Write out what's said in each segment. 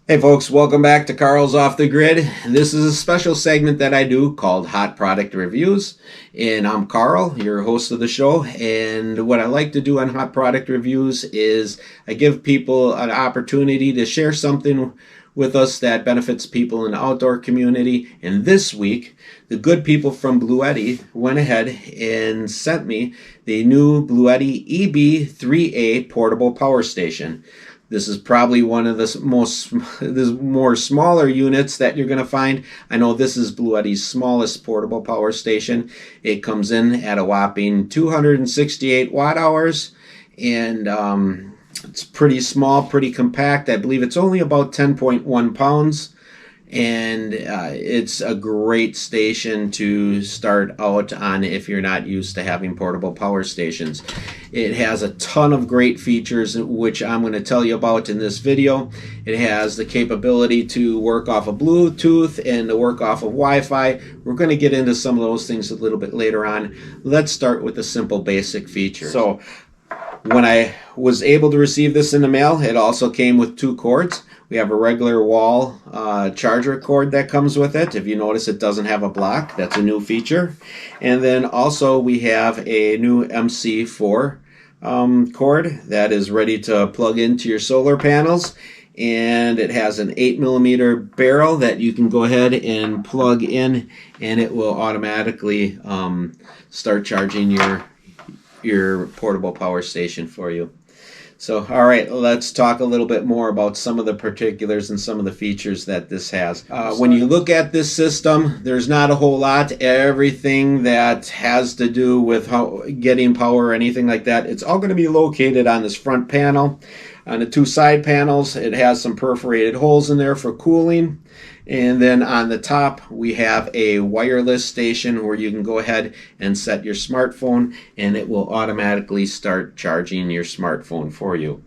Hey folks, welcome back to Karl's Off the Grid. This is a special segment that I do called Hot Product Reviews. And I'm Karl, your host of the show. And what I like to do on Hot Product Reviews is I give people an opportunity to share something with us that benefits people in the outdoor community. And this week, the good people from Bluetti went ahead and sent me the new Bluetti EB3A portable power station. This is probably one of the more smaller units that you're going to find. I know this is Bluetti's smallest portable power station. It comes in at a whopping 268 watt hours, and it's pretty small, pretty compact. I believe it's only about 10.1 pounds. And it's a great station to start out on if you're not used to having portable power stations. It has a ton of great features, which I'm going to tell you about in this video. It has the capability to work off of Bluetooth and to work off of Wi-Fi. We're going to get into some of those things a little bit later on. Let's start with the simple basic features. So when I was able to receive this in the mail, it also came with two cords. We have a regular wall charger cord that comes with it. If you notice, it doesn't have a block. That's a new feature. And then also we have a new MC4 cord that is ready to plug into your solar panels. And it has an 8mm barrel that you can go ahead and plug in, and it will automatically start charging your portable power station for you. So, all right, let's talk a little bit more about some of the particulars and some of the features that this has. When you look at this system, there's not a whole lot. Everything that has to do with getting power or anything like that, it's all going to be located on this front panel. On the two side panels, it has some perforated holes in there for cooling. And then on the top, we have a wireless station where you can go ahead and set your smartphone, and it will automatically start charging your smartphone for you.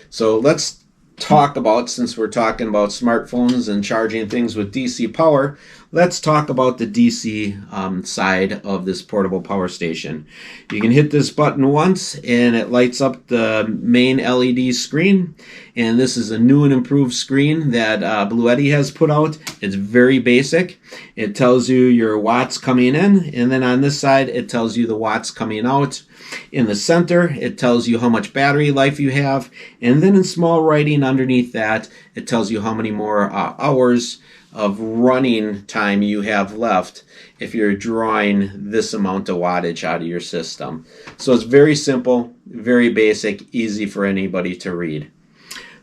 So let's talk about, since we're talking about smartphones and charging things with DC power, let's talk about the DC side of this portable power station. You can hit this button once and it lights up the main LED screen. And this is a new and improved screen that Bluetti has put out. It's very basic. It tells you your watts coming in, and then on this side it tells you the watts coming out. In the center, it tells you how much battery life you have, and then in small writing underneath that, it tells you how many more hours of running time you have left if you're drawing this amount of wattage out of your system. So it's very simple, very basic, easy for anybody to read.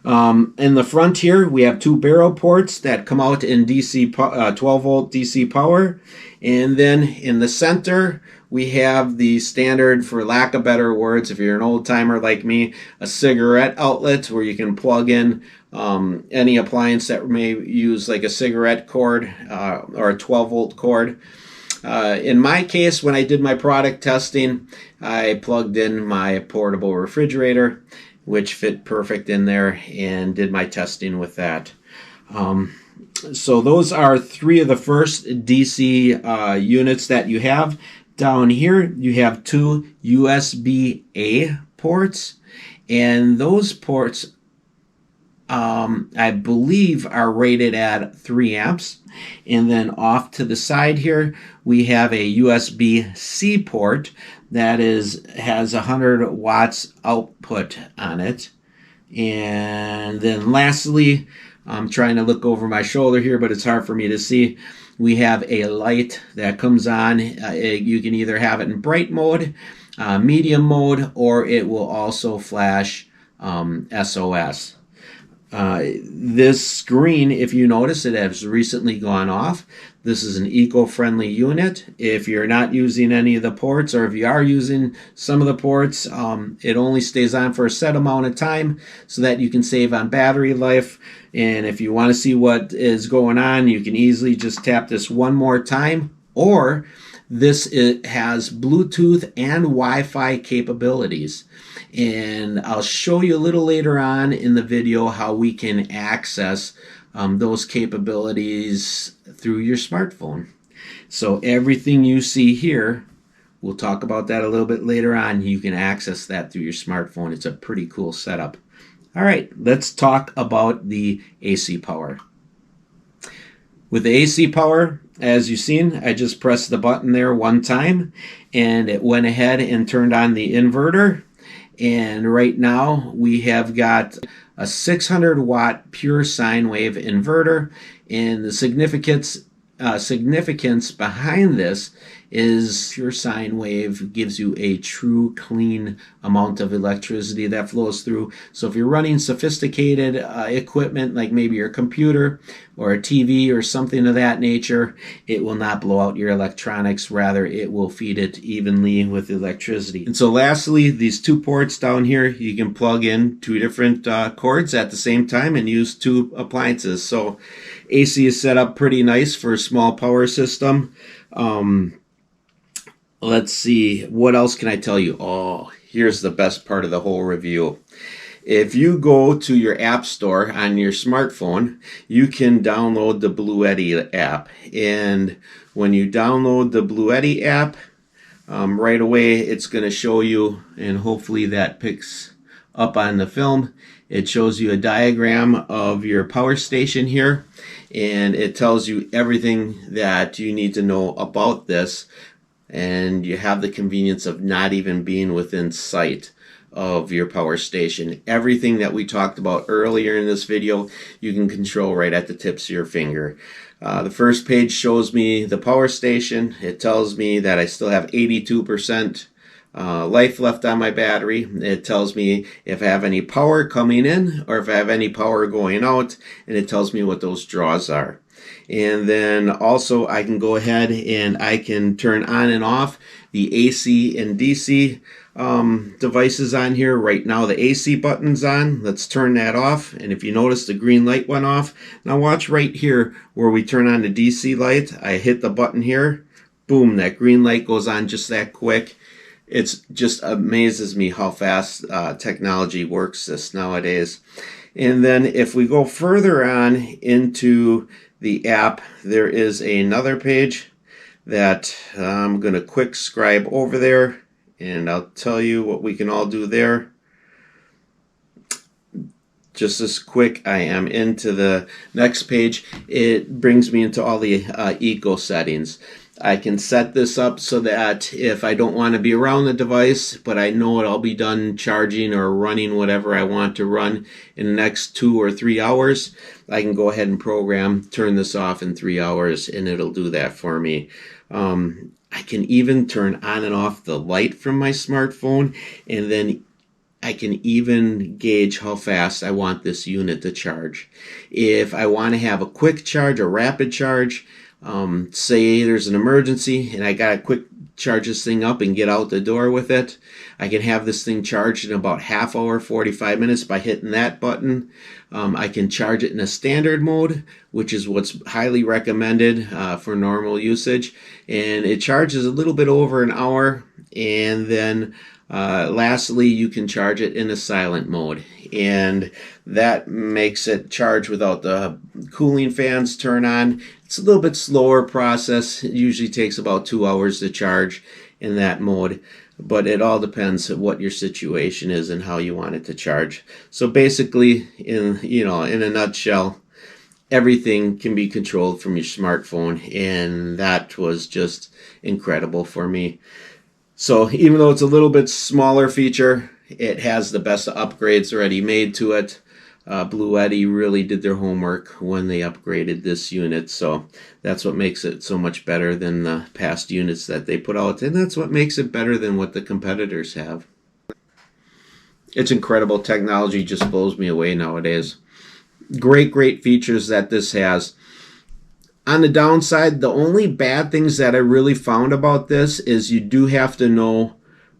In the front here, we have two barrel ports that come out in DC 12 volt DC power. And then in the center, we have the standard, for lack of better words, if you're an old timer like me, a cigarette outlet where you can plug in any appliance that may use like a cigarette cord or a 12 volt cord. In my case, when I did my product testing, I plugged in my portable refrigerator, which fit perfect in there, and did my testing with that. So those are three of the first DC units that you have. Down here, you have two USB-A ports, and those ports, I believe, are rated at 3 amps. And then off to the side here, we have a USB-C port that has 100 watts output on it. And then lastly, I'm trying to look over my shoulder here, but it's hard for me to see. We have a light that comes on. You can either have it in bright mode, medium mode, or it will also flash SOS. This screen, if you notice, it has recently gone off. This is an eco-friendly unit. If you're not using any of the ports, or if you are using some of the ports, it only stays on for a set amount of time so that you can save on battery life. And if you want to see what is going on, you can easily just tap this one more time. Or it has Bluetooth and Wi-Fi capabilities. And I'll show you a little later on in the video how we can access those capabilities through your smartphone. So everything you see here, we'll talk about that a little bit later on. You can access that through your smartphone. It's a pretty cool setup. All right, let's talk about the AC power. With the AC power, as you've seen, I just pressed the button there one time and it went ahead and turned on the inverter. And right now we have got a 600 watt pure sine wave inverter, and the significance behind this is pure sine wave gives you a true clean amount of electricity that flows through. So if you're running sophisticated equipment like maybe your computer or a TV or something of that nature, it will not blow out your electronics. Rather, it will feed it evenly with electricity. And so lastly, these two ports down here, you can plug in two different cords at the same time and use two appliances. So AC is set up pretty nice for a small power system. Let's see, what else can I tell you? Oh, here's the best part of the whole review. If you go to your app store on your smartphone, you can download the Bluetti app. And when you download the Bluetti app, right away it's going to show you, and hopefully that picks up on the film, it shows you a diagram of your power station here, and it tells you everything that you need to know about this. And you have the convenience of not even being within sight of your power station. Everything that we talked about earlier in this video, you can control right at the tips of your finger. The first page shows me the power station. It tells me that I still have 82% life left on my battery. It tells me if I have any power coming in or if I have any power going out, and it tells me what those draws are. And then also I can go ahead and I can turn on and off the AC and DC devices on here. Right now the AC button's on. Let's turn that off. And if you notice, the green light went off. Now watch right here where we turn on the DC light. I hit the button here. Boom, that green light goes on just that quick. It just amazes me how fast technology works this nowadays. And then if we go further on into the app, there is another page that I'm going to quick scribe over there, and I'll tell you what we can all do there. Just as quick, I am into the next page. It brings me into all the eco settings. I can set this up so that if I don't want to be around the device, but I know it'll be done charging or running whatever I want to run in the next 2 or 3 hours, I can go ahead and program, turn this off in 3 hours, and it'll do that for me. I can even turn on and off the light from my smartphone, and then I can even gauge how fast I want this unit to charge. If I want to have a quick charge, a rapid charge, say there's an emergency and I gotta quick charge this thing up and get out the door with it, I can have this thing charged in about half hour, 45 minutes by hitting that button. I can charge it in a standard mode, which is what's highly recommended for normal usage, and it charges a little bit over an hour. And then lastly, you can charge it in a silent mode, and that makes it charge without the cooling fans turn on. It's a little bit slower process. It usually takes about 2 hours to charge in that mode, but it all depends on what your situation is and how you want it to charge. So basically, in a nutshell, everything can be controlled from your smartphone, and that was just incredible for me. So even though it's a little bit smaller feature, it has the best upgrades already made to it. Bluetti really did their homework when they upgraded this unit, so that's what makes it so much better than the past units that they put out, and that's what makes it better than what the competitors have. It's incredible. Technology just blows me away nowadays. Great features that this has. On the downside, the only bad things that I really found about this is you do have to know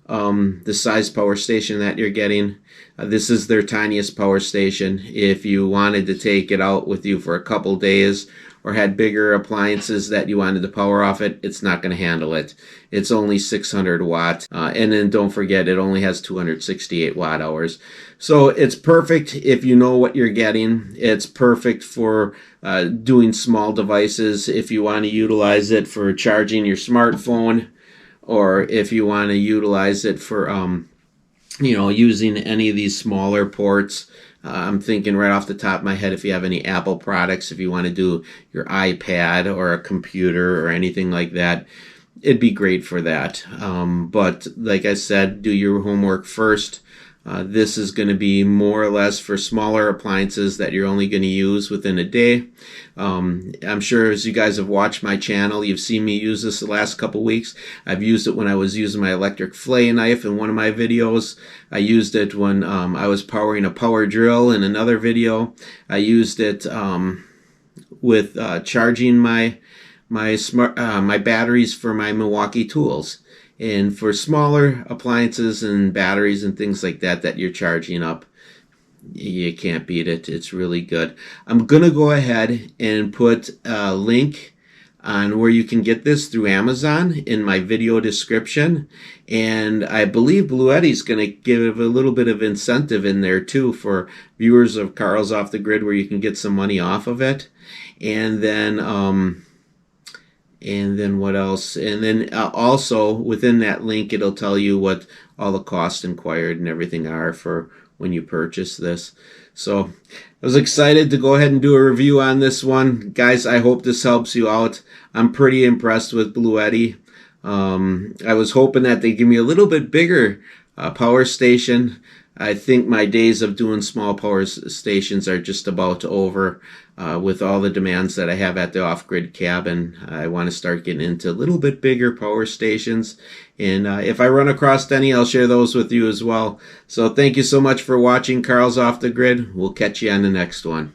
the size power station that you're getting. This is their tiniest power station. If you wanted to take it out with you for a couple days or had bigger appliances that you wanted to power off it, it's not going to handle it. It's only 600 watts. And then don't forget, it only has 268 watt hours. So it's perfect if you know what you're getting. It's perfect for doing small devices if you want to utilize it for charging your smartphone, or if you want to utilize it for using any of these smaller ports I'm thinking right off the top of my head, if you have any Apple products, if you want to do your iPad or a computer or anything like that, it'd be great for that. But like I said, do your homework first. This is going to be more or less for smaller appliances that you're only going to use within a day. I'm sure as you guys have watched my channel, you've seen me use this the last couple weeks. I've used it when I was using my electric fillet knife in one of my videos. I used it when I was powering a power drill in another video. I used it with charging my batteries for my Milwaukee tools. And for smaller appliances and batteries and things like that that you're charging up, you can't beat it. It's really good. I'm going to go ahead and put a link on where you can get this through Amazon in my video description. And I believe Bluetti is going to give a little bit of incentive in there too for viewers of Karl's Off the Grid, where you can get some money off of it. And then what else? And then also within that link, it'll tell you what all the costs inquired and everything are for when you purchase this. So I was excited to go ahead and do a review on this one. Guys, I hope this helps you out. I'm pretty impressed with Bluetti. I was hoping that they'd give me a little bit bigger power station. I think my days of doing small power stations are just about over with all the demands that I have at the off-grid cabin. I want to start getting into a little bit bigger power stations. And if I run across any, I'll share those with you as well. So thank you so much for watching Karl's Off the Grid. We'll catch you on the next one.